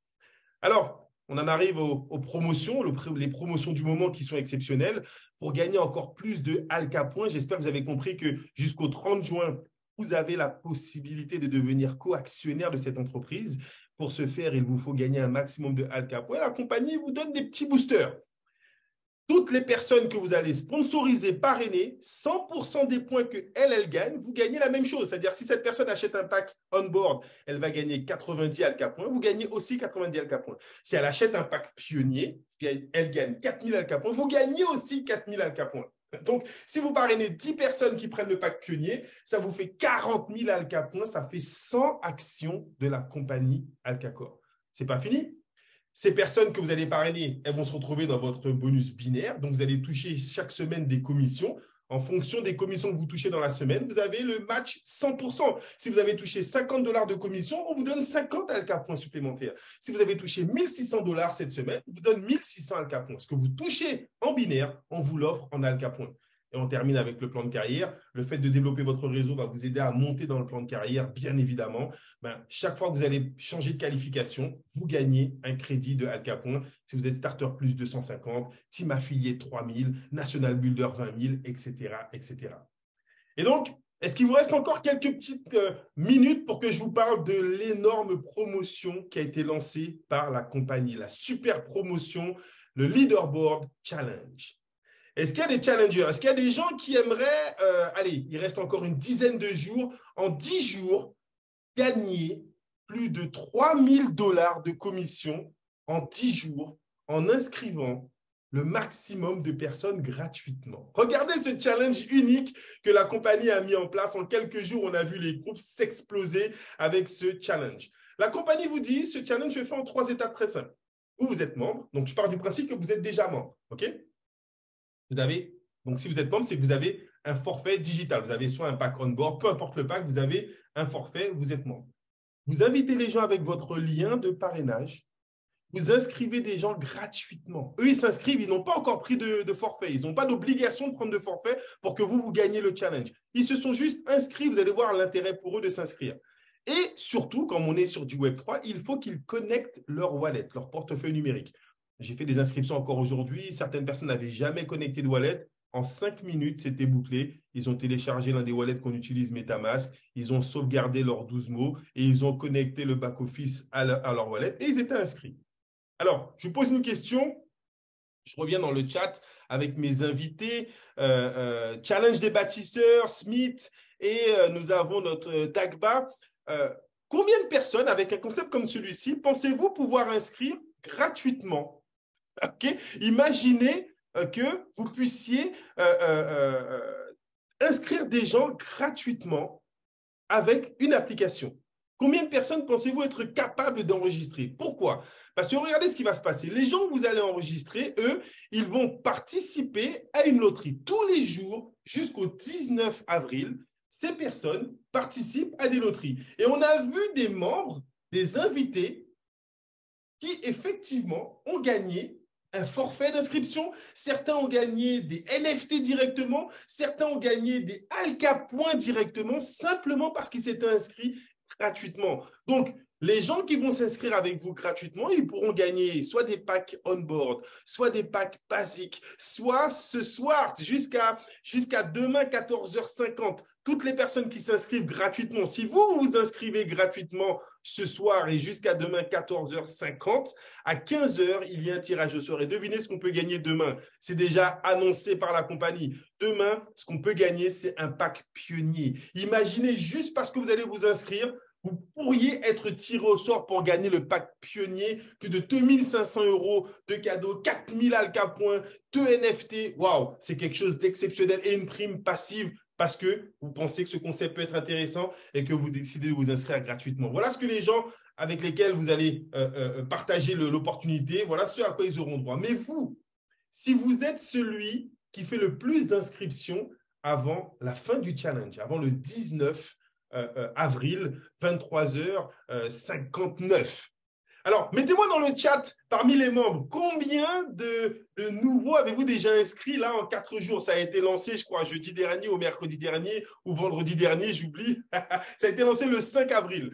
Speaker 2: Alors, on en arrive aux promotions, les promotions du moment qui sont exceptionnelles. Pour gagner encore plus de Alka Points, j'espère que vous avez compris que jusqu'au 30 juin, vous avez la possibilité de devenir co-actionnaire de cette entreprise. Pour ce faire, il vous faut gagner un maximum de Alka Points. La compagnie vous donne des petits boosters. Toutes les personnes que vous allez sponsoriser, parrainer, 100% des points qu'elle gagne, vous gagnez la même chose. C'est-à-dire, si cette personne achète un pack on-board, elle va gagner 90 Alka Points, vous gagnez aussi 90 Alka Points. Si elle achète un pack pionnier, elle gagne 4000 Alka Points, vous gagnez aussi 4000 Alka Points. Donc, si vous parrainez 10 personnes qui prennent le pack pionnier, ça vous fait 40 000 Alka Points, ça fait 100 actions de la compagnie Alkacor. Ce n'est pas fini. Ces personnes que vous allez parrainer, elles vont se retrouver dans votre bonus binaire. Donc, vous allez toucher chaque semaine des commissions. En fonction des commissions que vous touchez dans la semaine, vous avez le match 100%. Si vous avez touché 50 $ de commission, on vous donne 50 Alka Points supplémentaires. Si vous avez touché 1600 $ cette semaine, on vous donne 1600 Alka Points. Ce que vous touchez en binaire, on vous l'offre en Alka Points. Et on termine avec le plan de carrière. Le fait de développer votre réseau va vous aider à monter dans le plan de carrière, bien évidemment. Chaque fois que vous allez changer de qualification, vous gagnez un crédit de Alka Points. Si vous êtes Starter Plus 250, Team Affilié 3000, National Builder 20 000, etc., etc. Et donc, est-ce qu'il vous reste encore quelques petites minutes pour que je vous parle de l'énorme promotion qui a été lancée par la compagnie, la super promotion, le Leaderboard Challenge. Est-ce qu'il y a des challengers? Est-ce qu'il y a des gens qui aimeraient, allez, il reste encore une dizaine de jours, en 10 jours, gagner plus de 3000 $ de commission en 10 jours en inscrivant le maximum de personnes gratuitement? Regardez ce challenge unique que la compagnie a mis en place. En quelques jours, on a vu les groupes s'exploser avec ce challenge. La compagnie vous dit, ce challenge se fait en 3 étapes très simples. Vous êtes membre, donc je pars du principe que vous êtes déjà membre, ok? Donc, si vous êtes membre, c'est que vous avez un forfait digital. Vous avez soit un pack on-board, peu importe le pack, vous avez un forfait, vous êtes membre. Vous invitez les gens avec votre lien de parrainage. Vous inscrivez des gens gratuitement. Eux, ils s'inscrivent, ils n'ont pas encore pris de forfait. Ils n'ont pas d'obligation de prendre de forfait pour que vous gagnez le challenge. Ils se sont juste inscrits. Vous allez voir l'intérêt pour eux de s'inscrire. Et surtout, comme on est sur du Web3, il faut qu'ils connectent leur wallet, leur portefeuille numérique. J'ai fait des inscriptions encore aujourd'hui. Certaines personnes n'avaient jamais connecté de wallet. En 5 minutes, c'était bouclé. Ils ont téléchargé l'un des wallets qu'on utilise, MetaMask. Ils ont sauvegardé leurs 12 mots et ils ont connecté le back-office à leur wallet et ils étaient inscrits. Alors, je vous pose une question. Je reviens dans le chat avec mes invités. Challenge des bâtisseurs, Smith et nous avons notre Dagba. Combien de personnes avec un concept comme celui-ci pensez-vous pouvoir inscrire gratuitement? Okay. Imaginez que vous puissiez inscrire des gens gratuitement avec une application. Combien de personnes pensez-vous être capables d'enregistrer? Pourquoi? Parce que regardez ce qui va se passer. Les gens que vous allez enregistrer, eux, ils vont participer à une loterie. Tous les jours, jusqu'au 19 avril, ces personnes participent à des loteries. Et on a vu des membres, des invités, qui effectivement ont gagné un forfait d'inscription. Certains ont gagné des NFT directement. Certains ont gagné des Alka Points directement, simplement parce qu'ils s'étaient inscrits gratuitement. Donc, les gens qui vont s'inscrire avec vous gratuitement, ils pourront gagner soit des packs on-board, soit des packs basiques, soit ce soir jusqu'à demain 14h50. Toutes les personnes qui s'inscrivent gratuitement, si vous vous inscrivez gratuitement ce soir et jusqu'à demain 14h50, à 15h, il y a un tirage au sort. Et devinez ce qu'on peut gagner demain. C'est déjà annoncé par la compagnie. Demain, ce qu'on peut gagner, c'est un pack pionnier. Imaginez, juste parce que vous allez vous inscrire, vous pourriez être tiré au sort pour gagner le pack pionnier, plus de 2500 € de cadeaux, 4000 Alka Points, 2 NFT. Waouh, c'est quelque chose d'exceptionnel et une prime passive parce que vous pensez que ce concept peut être intéressant et que vous décidez de vous inscrire gratuitement. Voilà ce que les gens avec lesquels vous allez partager l'opportunité, voilà ce à quoi ils auront droit. Mais vous, si vous êtes celui qui fait le plus d'inscriptions avant la fin du challenge, avant le 19 avril, 23h59. Alors, mettez-moi dans le chat, parmi les membres, combien de nouveaux avez-vous déjà inscrits là en 4 jours? Ça a été lancé, je crois, jeudi dernier ou mercredi dernier ou vendredi dernier, j'oublie. Ça a été lancé le 5 avril.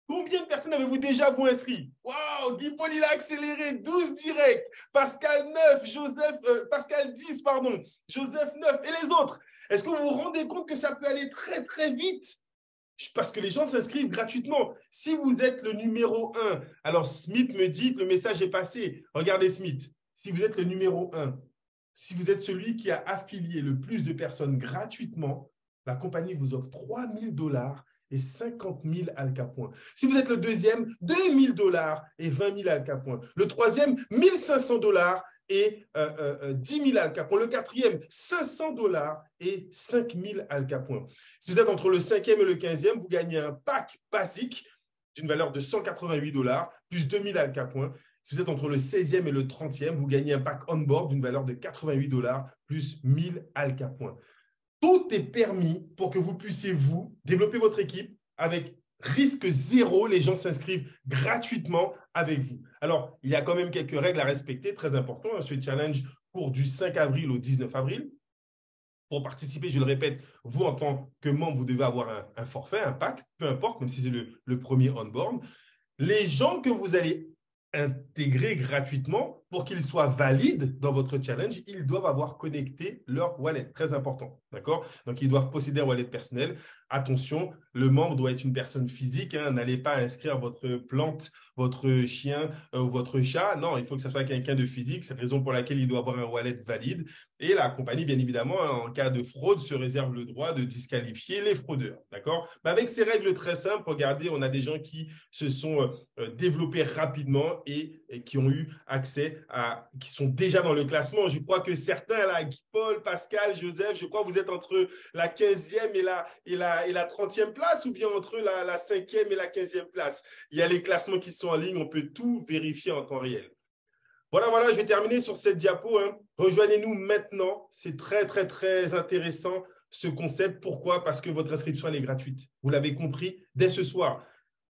Speaker 2: Combien de personnes avez-vous déjà vous inscrit? Waouh, Guy Paul, il a accéléré, 12 directs. Pascal 9, Pascal 10, pardon, Joseph 9 et les autres. Est-ce que vous vous rendez compte que ça peut aller très, très vite? Parce que les gens s'inscrivent gratuitement. Si vous êtes le numéro 1, alors Smith me dit que le message est passé. Regardez Smith, si vous êtes le numéro 1, si vous êtes celui qui a affilié le plus de personnes gratuitement, la compagnie vous offre 3 000 $ et 50 000 Alka Points. Si vous êtes le deuxième, 2 000 $ et 20 000 Alka Points. Le troisième, 1 500 $ et 10 000 Alka Points. Le quatrième, 500 $ et 5 000 Alka Points. Si vous êtes entre le 5e et le 15e, vous gagnez un pack basique d'une valeur de 188 $ plus 2 000 Alka Points. Si vous êtes entre le 16e et le 30e, vous gagnez un pack on-board d'une valeur de 88 $ plus 1 000 Alka Points. Tout est permis pour que vous puissiez, vous, développer votre équipe avec risque zéro. Les gens s'inscrivent gratuitement avec vous. Alors, il y a quand même quelques règles à respecter, très important. Ce challenge court du 5 avril au 19 avril. Pour participer, je le répète, vous, en tant que membre, vous devez avoir un forfait, un pack, peu importe, même si c'est le premier on-board. Les gens que vous allez intégrer gratuitement, pour qu'ils soient valides dans votre challenge, ils doivent avoir connecté leur wallet. Très important, d'accord? Donc, ils doivent posséder un wallet personnel. Attention, le membre doit être une personne physique. N'allez pas inscrire votre plante, votre chien ou votre chat. Non, il faut que ça soit quelqu'un de physique. C'est la raison pour laquelle il doit avoir un wallet valide. Et la compagnie, bien évidemment, en cas de fraude, se réserve le droit de disqualifier les fraudeurs, d'accord? Mais avec ces règles très simples, regardez, on a des gens qui se sont développés rapidement et qui ont eu accès qui sont déjà dans le classement. Je crois que certains, là, Paul, Pascal, Joseph, je crois que vous êtes entre la 15e et la 30e place ou bien entre la 5e et la 15e place. Il y a les classements qui sont en ligne, on peut tout vérifier en temps réel. Voilà, je vais terminer sur cette diapo. Rejoignez-nous maintenant. C'est très, très, très intéressant ce concept. Pourquoi? Parce que votre inscription, elle est gratuite. Vous l'avez compris dès ce soir.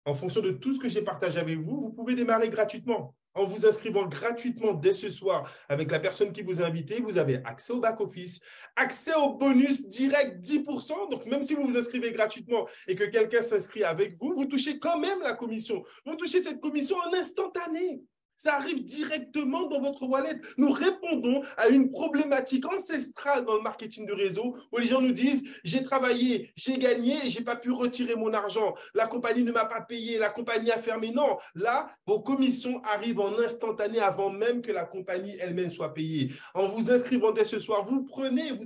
Speaker 2: En fonction de tout ce que j'ai partagé avec vous, vous pouvez démarrer gratuitement. En vous inscrivant gratuitement dès ce soir avec la personne qui vous a invité, vous avez accès au back-office, accès au bonus direct 10%. Donc, même si vous vous inscrivez gratuitement et que quelqu'un s'inscrit avec vous, vous touchez quand même la commission. Vous touchez cette commission en instantané. Ça arrive directement dans votre wallet. Nous répondons à une problématique ancestrale dans le marketing de réseau où les gens nous disent « j'ai travaillé, j'ai gagné et je n'ai pas pu retirer mon argent. La compagnie ne m'a pas payé, la compagnie a fermé. » Non, là, vos commissions arrivent en instantané avant même que la compagnie elle-même soit payée. En vous inscrivant dès ce soir, vous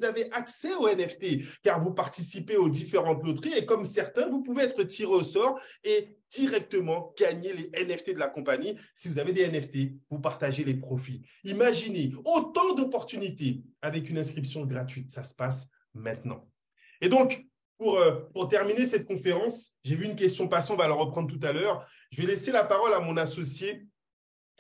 Speaker 2: avez accès aux NFT car vous participez aux différentes loteries et comme certains, vous pouvez être tiré au sort et directement gagner les NFT de la compagnie. Si vous avez des NFT, vous partagez les profits. Imaginez autant d'opportunités avec une inscription gratuite. Ça se passe maintenant. Et donc, pour terminer cette conférence, j'ai vu une question passée, on va la reprendre tout à l'heure. Je vais laisser la parole à mon associé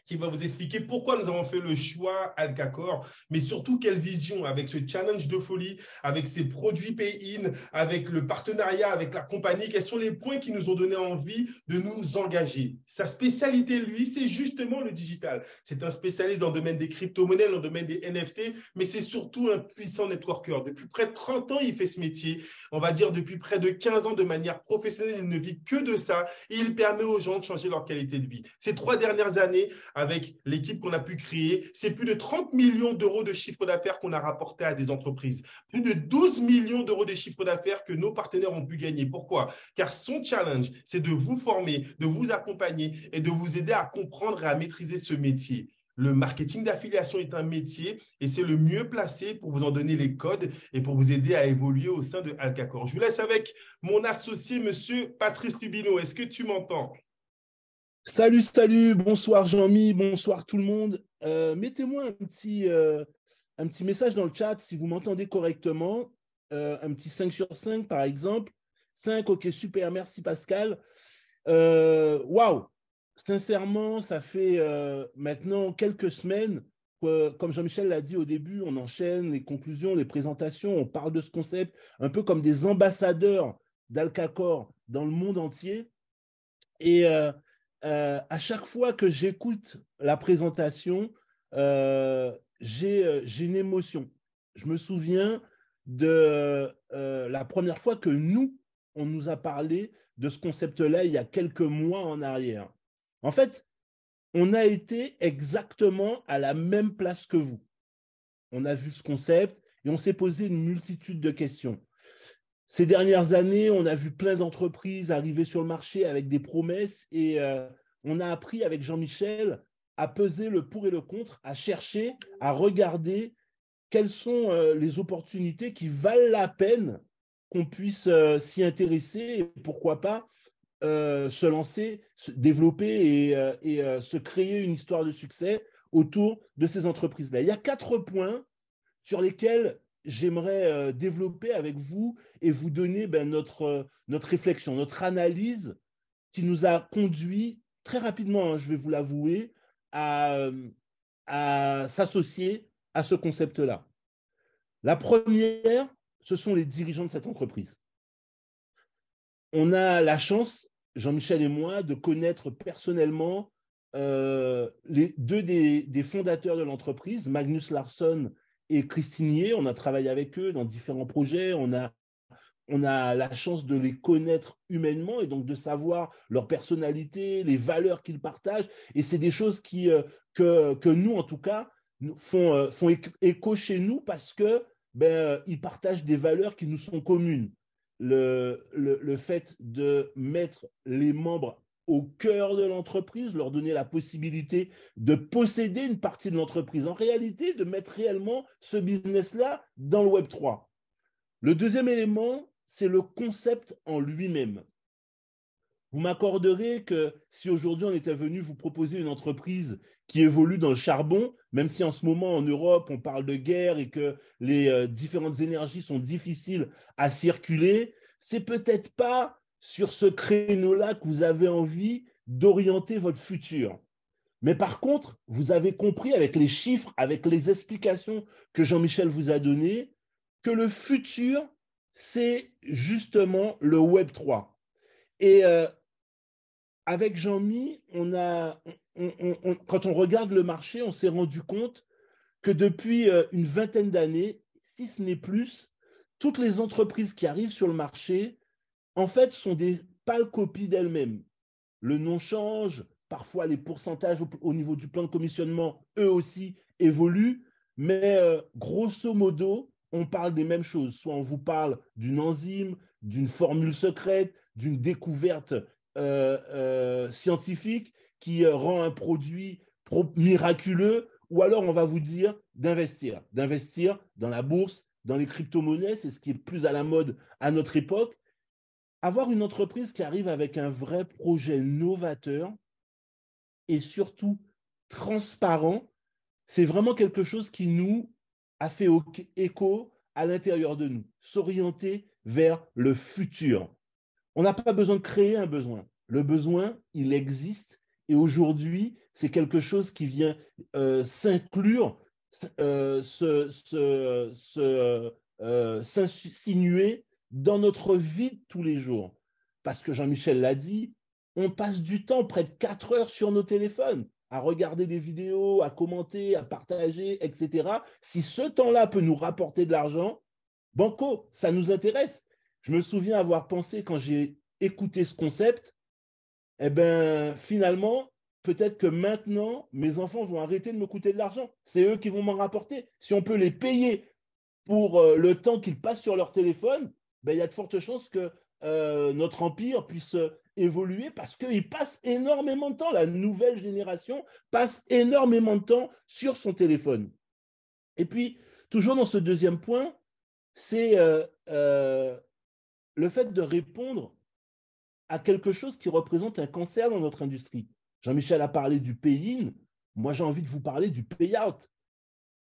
Speaker 2: qui va vous expliquer pourquoi nous avons fait le choix Alcacor, mais surtout quelle vision avec ce challenge de folie, avec ces produits pay-in, avec le partenariat avec la compagnie, quels sont les points qui nous ont donné envie de nous engager. Sa spécialité, lui, c'est justement le digital. C'est un spécialiste dans le domaine des crypto-monnaies, dans le domaine des NFT, mais c'est surtout un puissant networker. Depuis près de 30 ans, il fait ce métier. On va dire depuis près de 15 ans de manière professionnelle, il ne vit que de ça et il permet aux gens de changer leur qualité de vie. Ces 3 dernières années, avec l'équipe qu'on a pu créer, c'est plus de 30 millions d'euros de chiffre d'affaires qu'on a rapporté à des entreprises. Plus de 12 millions d'euros de chiffre d'affaires que nos partenaires ont pu gagner. Pourquoi? Car son challenge, c'est de vous former, de vous accompagner et de vous aider à comprendre et à maîtriser ce métier. Le marketing d'affiliation est un métier et c'est le mieux placé pour vous en donner les codes et pour vous aider à évoluer au sein de Alcacor. Je vous laisse avec mon associé, monsieur Patrice Lubino. Est-ce que tu m'entends?
Speaker 3: Salut, bonsoir Jean-Mi, bonsoir tout le monde. Mettez-moi un petit message dans le chat si vous m'entendez correctement. Un petit 5 sur 5 par exemple. 5, ok, super, merci Pascal. Waouh, sincèrement, ça fait maintenant quelques semaines, comme Jean-Michel l'a dit au début, on enchaîne les conclusions, les présentations, on parle de ce concept, un peu comme des ambassadeurs d'Alcacor dans le monde entier. Et à chaque fois que j'écoute la présentation, j'ai une émotion. Je me souviens de la première fois que on nous a parlé de ce concept-là il y a quelques mois en arrière. En fait, on a été exactement à la même place que vous. On a vu ce concept et on s'est posé une multitude de questions. Ces dernières années, on a vu plein d'entreprises arriver sur le marché avec des promesses et on a appris avec Jean-Michel à peser le pour et le contre, à chercher, à regarder quelles sont les opportunités qui valent la peine qu'on puisse s'y intéresser et pourquoi pas se lancer, se développer et se créer une histoire de succès autour de ces entreprises-là. Il y a 4 points sur lesquels j'aimerais développer avec vous et vous donner notre réflexion, notre analyse qui nous a conduit très rapidement, je vais vous l'avouer, à s'associer à ce concept-là. La première, ce sont les dirigeants de cette entreprise. On a la chance, Jean-Michel et moi, de connaître personnellement les 2 des fondateurs de l'entreprise, Magnus Larsson et Christine Yeh. On a travaillé avec eux dans différents projets. On a la chance de les connaître humainement et donc de savoir leur personnalité, les valeurs qu'ils partagent. Et c'est des choses que nous, en tout cas, font écho chez nous parce que ils partagent des valeurs qui nous sont communes. Le fait de mettre les membres au cœur de l'entreprise, leur donner la possibilité de posséder une partie de l'entreprise. En réalité, de mettre réellement ce business-là dans le Web3. Le deuxième élément, c'est le concept en lui-même. Vous m'accorderez que si aujourd'hui on était venu vous proposer une entreprise qui évolue dans le charbon, même si en ce moment en Europe on parle de guerre et que les différentes énergies sont difficiles à circuler, c'est peut-être pas sur ce créneau-là que vous avez envie d'orienter votre futur. Mais par contre, vous avez compris avec les chiffres, avec les explications que Jean-Michel vous a données, que le futur, c'est justement le Web3. Et avec Jean-Mi, quand on regarde le marché, on s'est rendu compte que depuis une vingtaine d'années, si ce n'est plus, toutes les entreprises qui arrivent sur le marché, en fait, sont des pâles copies d'elles-mêmes. Le nom change, Parfois, les pourcentages au niveau du plan de commissionnement, eux aussi, évoluent. Mais grosso modo, on parle des mêmes choses. Soit on vous parle d'une enzyme, d'une formule secrète, d'une découverte scientifique qui rend un produit miraculeux, ou alors on va vous dire d'investir dans la bourse, dans les crypto-monnaies, c'est ce qui est plus à la mode à notre époque. Avoir une entreprise qui arrive avec un vrai projet novateur et surtout transparent, c'est vraiment quelque chose qui nous a fait écho à l'intérieur de nous, s'orienter vers le futur. On n'a pas besoin de créer un besoin. Le besoin, il existe et aujourd'hui, c'est quelque chose qui vient s'inclure, s'insinuer dans notre vie de tous les jours. Parce que Jean-Michel l'a dit, on passe du temps, près de 4 heures sur nos téléphones, à regarder des vidéos, à commenter, à partager, etc. Si ce temps-là peut nous rapporter de l'argent, banco, ça nous intéresse. Je me souviens avoir pensé, quand j'ai écouté ce concept, eh bien, finalement, peut-être que maintenant, mes enfants vont arrêter de me coûter de l'argent. C'est eux qui vont m'en rapporter. Si on peut les payer pour le temps qu'ils passent sur leur téléphone, ben, il y a de fortes chances que notre empire puisse évoluer parce qu'ils passent énormément de temps. La nouvelle génération passe énormément de temps sur son téléphone. Et puis, toujours dans ce deuxième point, c'est le fait de répondre à quelque chose qui représente un cancer dans notre industrie. Jean-Michel a parlé du pay-in, moi j'ai envie de vous parler du pay-out.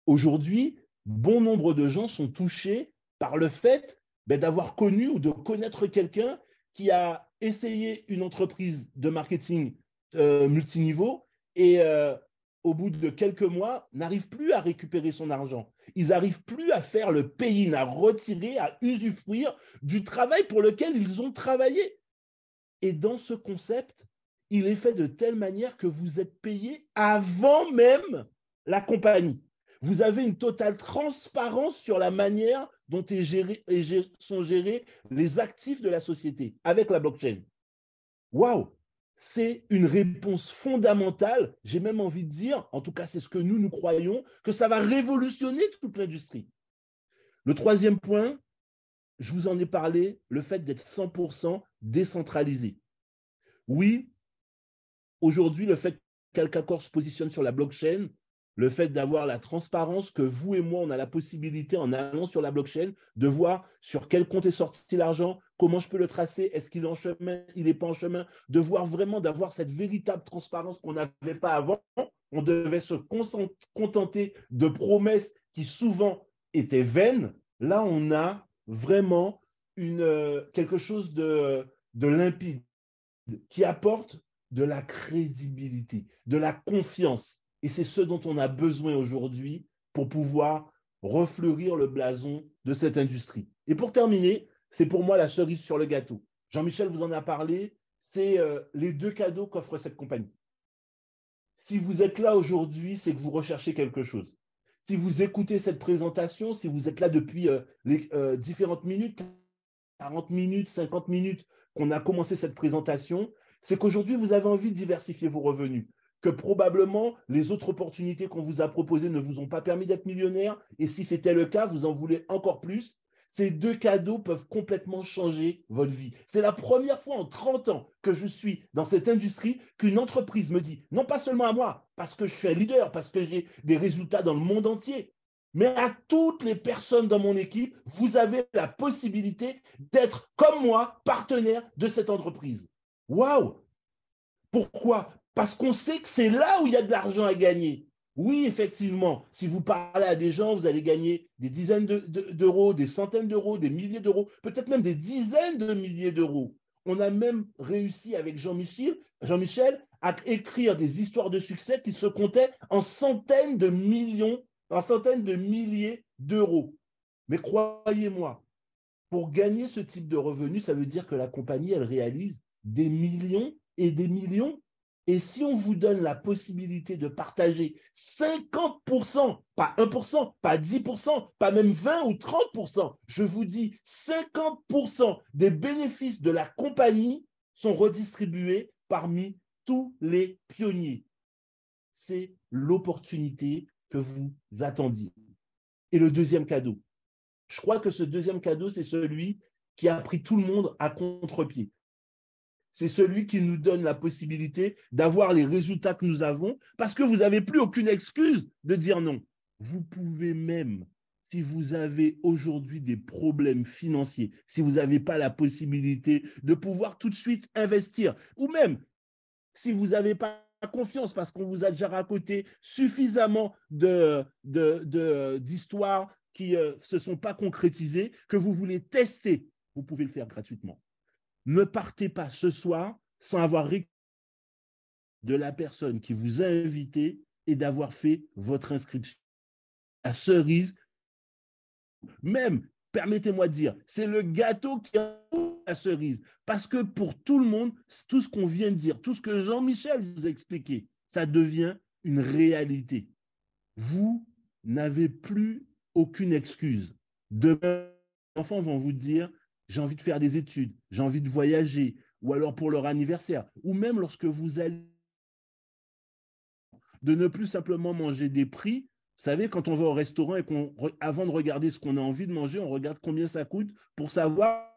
Speaker 3: Aujourd'hui, bon nombre de gens sont touchés par le fait d'avoir connu ou de connaître quelqu'un qui a essayé une entreprise de marketing multiniveau et au bout de quelques mois, n'arrive plus à récupérer son argent. Ils n'arrivent plus à faire le pay-in, à retirer, à usufruire du travail pour lequel ils ont travaillé. Et dans ce concept, il est fait de telle manière que vous êtes payé avant même la compagnie. Vous avez une totale transparence sur la manière dont sont gérés les actifs de la société avec la blockchain. Waouh! C'est une réponse fondamentale. J'ai même envie de dire, en tout cas c'est ce que nous croyons, que ça va révolutionner toute l'industrie. Le troisième point, je vous en ai parlé, le fait d'être 100% décentralisé. Oui, aujourd'hui, le fait qu'Alcacor se positionne sur la blockchain, le fait d'avoir la transparence, que vous et moi, on a la possibilité, en allant sur la blockchain, de voir sur quel compte est sorti l'argent, comment je peux le tracer, est-ce qu'il est en chemin, il n'est pas en chemin, de voir vraiment, d'avoir cette véritable transparence qu'on n'avait pas avant. On devait se contenter de promesses qui souvent étaient vaines. Là, on a vraiment quelque chose de limpide qui apporte de la crédibilité, de la confiance. Et c'est ce dont on a besoin aujourd'hui pour pouvoir refleurir le blason de cette industrie. Et pour terminer, c'est pour moi la cerise sur le gâteau. Jean-Michel vous en a parlé, c'est les 2 cadeaux qu'offre cette compagnie. Si vous êtes là aujourd'hui, c'est que vous recherchez quelque chose. Si vous écoutez cette présentation, si vous êtes là depuis les différentes minutes, 40 minutes, 50 minutes qu'on a commencé cette présentation, c'est qu'aujourd'hui, vous avez envie de diversifier vos revenus, que probablement les autres opportunités qu'on vous a proposées ne vous ont pas permis d'être millionnaire, et si c'était le cas, vous en voulez encore plus. Ces 2 cadeaux peuvent complètement changer votre vie. C'est la première fois en 30 ans que je suis dans cette industrie qu'une entreprise me dit, non pas seulement à moi, parce que je suis un leader, parce que j'ai des résultats dans le monde entier, mais à toutes les personnes dans mon équipe, vous avez la possibilité d'être, comme moi, partenaire de cette entreprise. Waouh! Pourquoi? Parce qu'on sait que c'est là où il y a de l'argent à gagner. Oui, effectivement, si vous parlez à des gens, vous allez gagner des dizaines d'euros, des centaines d'euros, des milliers d'euros, peut-être même des dizaines de milliers d'euros. On a même réussi avec Jean-Michel à écrire des histoires de succès qui se comptaient en centaines de milliers d'euros. Mais croyez-moi, pour gagner ce type de revenus, ça veut dire que la compagnie, elle réalise des millions et des millions. Et si on vous donne la possibilité de partager 50%, pas 1%, pas 10%, pas même 20 ou 30%, je vous dis 50% des bénéfices de la compagnie sont redistribués parmi tous les pionniers. C'est l'opportunité que vous attendiez. Et le deuxième cadeau, je crois que ce deuxième cadeau, c'est celui qui a pris tout le monde à contre-pied. C'est celui qui nous donne la possibilité d'avoir les résultats que nous avons parce que vous n'avez plus aucune excuse de dire non. Vous pouvez même, si vous avez aujourd'hui des problèmes financiers, si vous n'avez pas la possibilité de pouvoir tout de suite investir, ou même si vous n'avez pas confiance parce qu'on vous a déjà raconté suffisamment d'histoires qui ne se sont pas concrétisées, que vous voulez tester, vous pouvez le faire gratuitement. Ne partez pas ce soir sans avoir récupéré de la personne qui vous a invité et d'avoir fait votre inscription. La cerise, même, permettez-moi de dire, c'est le gâteau qui a la cerise. Parce que pour tout le monde, tout ce qu'on vient de dire, tout ce que Jean-Michel vous a expliqué, ça devient une réalité. Vous n'avez plus aucune excuse. Demain, les enfants vont vous dire, j'ai envie de faire des études, j'ai envie de voyager, ou alors pour leur anniversaire, ou même lorsque vous allez de ne plus simplement manger des prix. Vous savez, quand on va au restaurant et avant de regarder ce qu'on a envie de manger, on regarde combien ça coûte pour savoir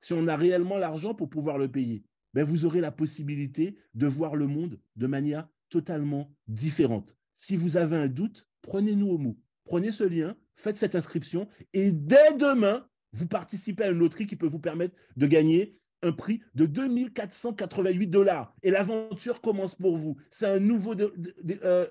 Speaker 3: si on a réellement l'argent pour pouvoir le payer. Ben, vous aurez la possibilité de voir le monde de manière totalement différente. Si vous avez un doute, prenez-nous au mot. Prenez ce lien, faites cette inscription et dès demain, vous participez à une loterie qui peut vous permettre de gagner un prix de 2 488 $. Et l'aventure commence pour vous. C'est un nouveau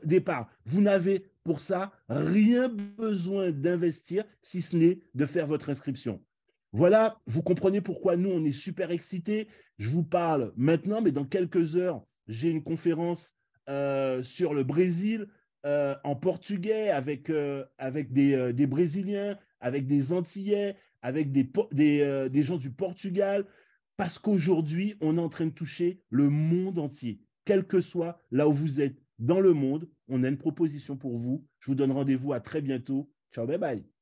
Speaker 3: départ. Vous n'avez pour ça rien besoin d'investir si ce n'est de faire votre inscription. Voilà, vous comprenez pourquoi nous, on est super excités. Je vous parle maintenant, mais dans quelques heures, j'ai une conférence sur le Brésil en portugais avec des Brésiliens, avec des Antillais, avec des gens du Portugal, parce qu'aujourd'hui, on est en train de toucher le monde entier. Quel que soit là où vous êtes dans le monde, on a une proposition pour vous. Je vous donne rendez-vous à très bientôt. Ciao, bye bye.